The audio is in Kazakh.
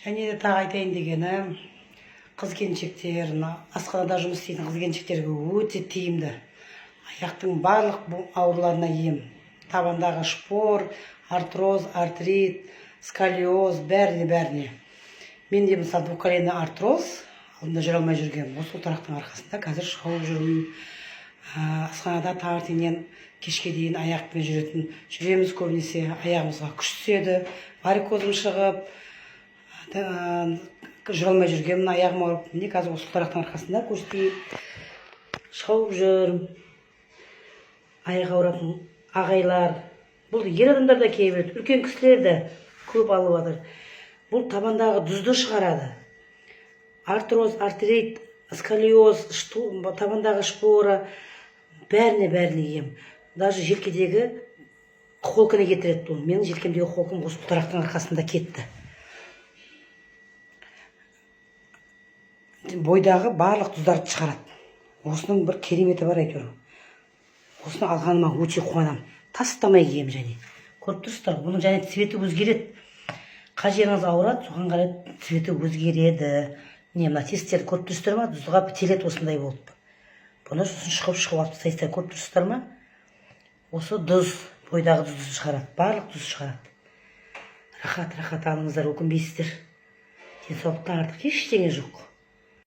Және де тағы айтайын дегенім, қыз-келіншектер, асханада жұмыс істейтін қыз-келіншектерге өте тиімді. Аяқтың барлық ауруларына ем. Табандағы шпор, артроз, артрит, сколиоз, бәріне. Менде мысалы двуколенный артроз, алдында жүре алмай жүргем. Осы ұлтарақтың арқасында қазір шауып жүрмін. Асханада таңертеңнен кешке дейін аяқпен жүреміз көбінесе, аяғымызға күш түседі, варикозым шығып, жүре алмай жүргенмін, аяғым ауырып. Міне қазір осы ұлтарақтың арқасында көрсетейін, шауып жүрмін. Аяқ ауыратын ағайлар, бұл ер адамдар да кие береді, үлкен кісілер де көп алып жатыр. Бұл табандағы дүзді шығарады. Артроз, артрит, сколиоз, табандағы шпора, бәріне ем. Даже желкедегі холканы кетіреді бұл. Менің желкемдегі холкым осы ұлтарақтың арқасында кетті. Бойдағы барлық тұздарды шығарады. Осының бір кереметі бар әйтеуір. Осыны алғаныма өте қуанам. Тастамай кием және. Көріп тұрсыздар, бұның және цветі өзгереді. Қай жеріңіз ауырады, соған қарай цветі өзгереді. Мына тестерді көріп тұрсыздар ма? Тұзға бітеледі осындай болып. Бұны сосын шығып алып тастайсыздар, көріп тұрсыздар ма? Осы тұз, бойдағы тұзды шығарады, барлық тұз шығарады. Рахат алыңыздар, өкінбейсіздер. Денсаулықта артық ештеңе жоқ.